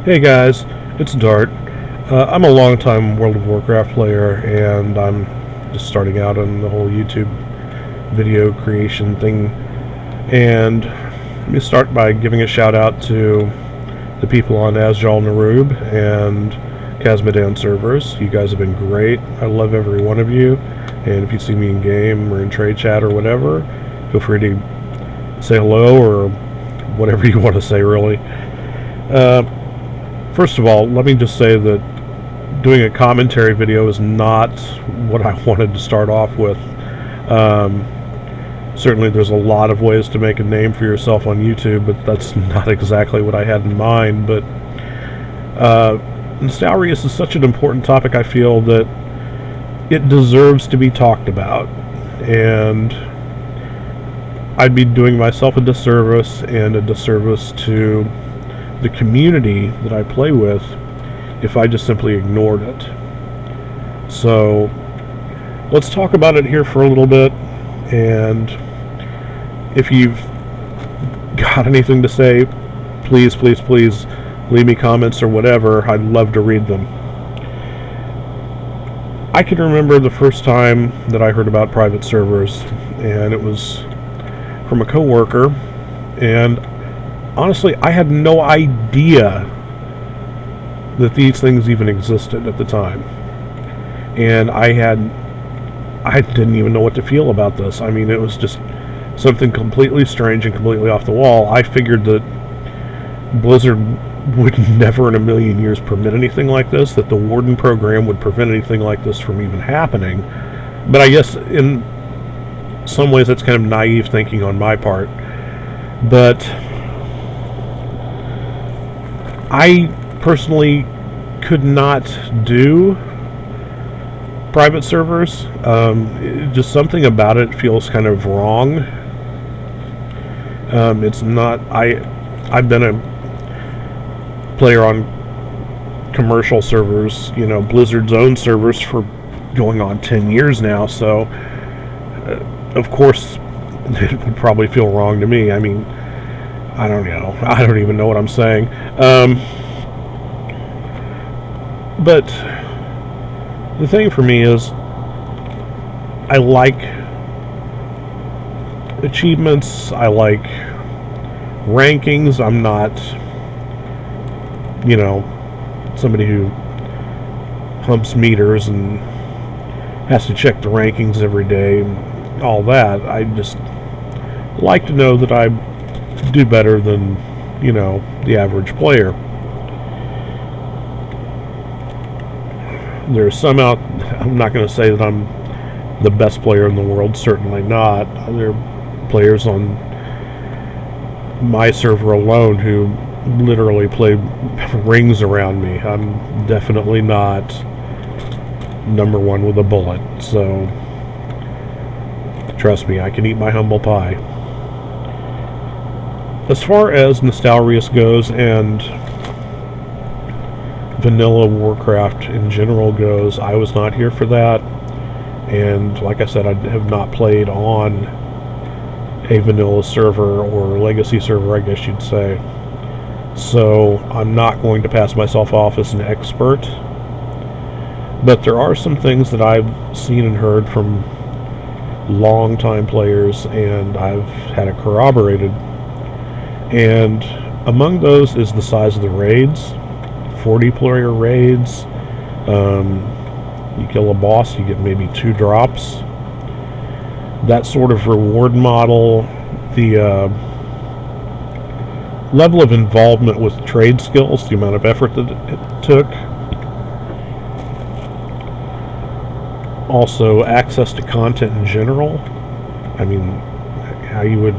Hey guys, it's Dart. I'm a longtime World of Warcraft player, and I'm just starting out on the whole YouTube video creation thing. And let me start by giving a shout out to the people on Azjal Narub and Kazmadan servers. You guys have been great. I love every one of you. And if you see me in game or in trade chat or whatever, feel free to say hello or whatever you want to say, really. First of all, let me just say that doing a commentary video is not what I wanted to start off with. Certainly there's a lot of ways to make a name for yourself on YouTube, but that's not exactly what I had in mind. But Nostalrius is such an important topic, I feel, that it deserves to be talked about. And I'd be doing myself a disservice and a disservice to the community that I play with if I just simply ignored it. So let's talk about it here for a little bit, and if you've got anything to say, please leave me comments or whatever. I'd love to read them. I can remember the first time that I heard about private servers, and it was from a coworker, and honestly, I had no idea that these things even existed at the time. And I didn't even know what to feel about this. I mean, it was just something completely strange and completely off the wall. I figured that Blizzard would never in a million years permit anything like this, that the Warden program would prevent anything like this from even happening. But I guess in some ways that's kind of naive thinking on my part. But I personally could not do private servers. Just something about it feels kind of wrong. It's not. I've been a player on commercial servers, Blizzard's own servers, for going on 10 years now. So, of course, it would probably feel wrong to me. I mean, I don't know. I don't even know what I'm saying. But the thing for me is, I like achievements. I like rankings. I'm not, somebody who humps meters and has to check the rankings every day and all that. I just like to know that I do better than, the average player. There's some out, I'm not going to say that I'm the best player in the world, certainly not. There are players on my server alone who literally play rings around me. I'm definitely not number one with a bullet, so trust me, I can eat my humble pie. As far as Nostalrius goes and vanilla Warcraft in general goes, I was not here for that, and like I said, I have not played on a vanilla server or legacy server, I guess you'd say. So I'm not going to pass myself off as an expert, but there are some things that I've seen and heard from long-time players, and I've had it corroborated. And among those is the size of the raids. 40-player raids. You kill a boss, you get maybe 2 drops. That sort of reward model, the level of involvement with trade skills, the amount of effort that it took. Also, access to content in general. I mean, how you would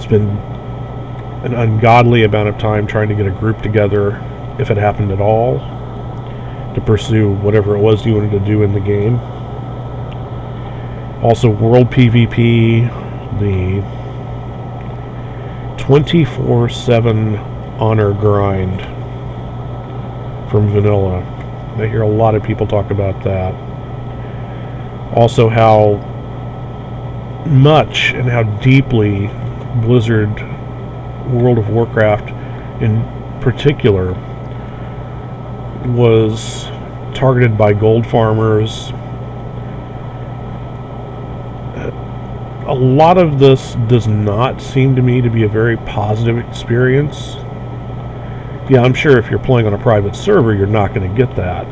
spend an ungodly amount of time trying to get a group together, if it happened at all, to pursue whatever it was you wanted to do in the game. Also, world PvP, the 24/7 honor grind from vanilla. I hear a lot of people talk about that. Also, how much and how deeply Blizzard World of Warcraft particular was targeted by gold farmers. A lot of this does not seem to me to be a very positive experience. Yeah, I'm sure if you're playing on a private server, you're not going to get that.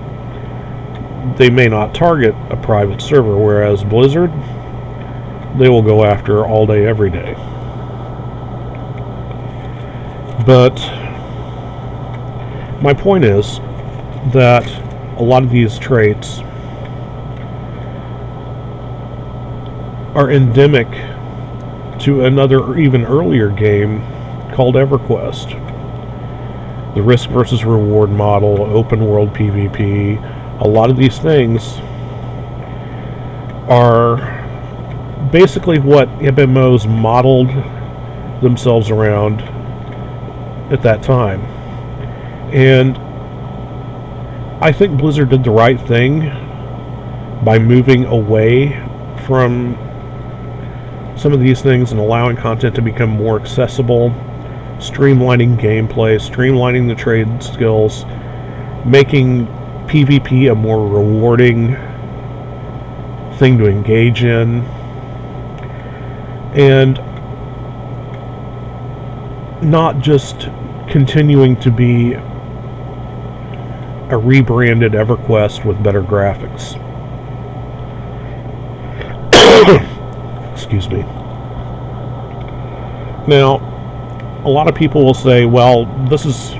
They may not target a private server, whereas Blizzard, they will go after all day, every day. But my point is that a lot of these traits are endemic to another even earlier game called EverQuest. The risk versus reward model, open world PvP, a lot of these things are basically what MMOs modeled themselves around at that time. And I think Blizzard did the right thing by moving away from some of these things and allowing content to become more accessible, streamlining gameplay, streamlining the trade skills, making PvP a more rewarding thing to engage in, and not just continuing to be a rebranded EverQuest with better graphics. Excuse me. Now, a lot of people will say, well, this is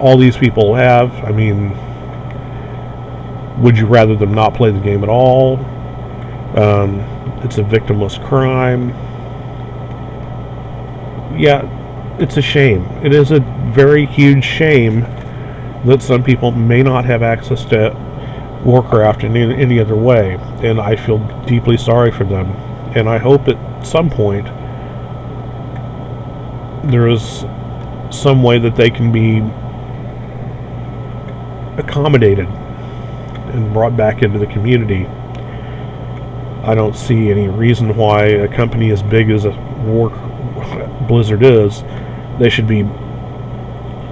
all these people have. I mean, would you rather them not play the game at all? It's a victimless crime. Yeah, it's a shame. It is a very huge shame that some people may not have access to Warcraft in any other way, and I feel deeply sorry for them. And I hope at some point there is some way that they can be accommodated and brought back into the community. I don't see any reason why a company as big as Blizzard is, they should be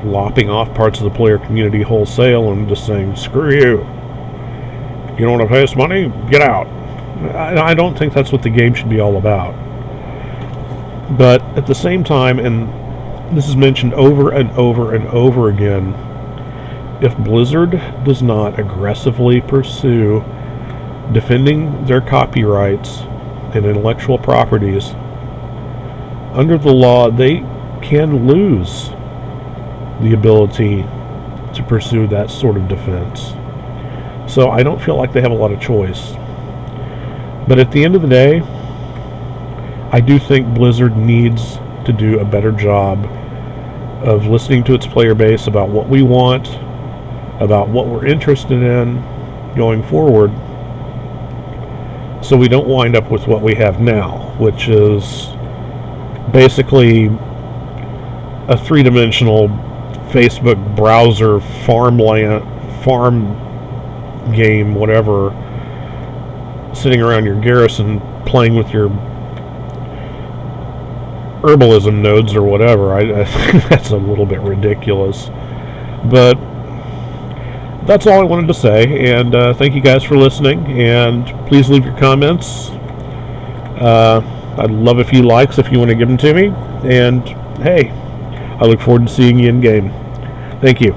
lopping off parts of the player community wholesale and just saying, screw you. You don't want to pay us money? Get out. I don't think that's what the game should be all about. But at the same time, and this is mentioned over and over and over again, if Blizzard does not aggressively pursue defending their copyrights and intellectual properties, under the law, they can lose the ability to pursue that sort of defense. So I don't feel like they have a lot of choice. But at the end of the day, I do think Blizzard needs to do a better job of listening to its player base about what we want, about what we're interested in going forward, so we don't wind up with what we have now, which is basically a three-dimensional Facebook browser farm game, whatever, sitting around your garrison playing with your herbalism nodes or whatever. I think that's a little bit ridiculous. But that's all I wanted to say, and thank you guys for listening, and please leave your comments. I'd love a few likes if you want to give them to me, and hey, I look forward to seeing you in game. Thank you.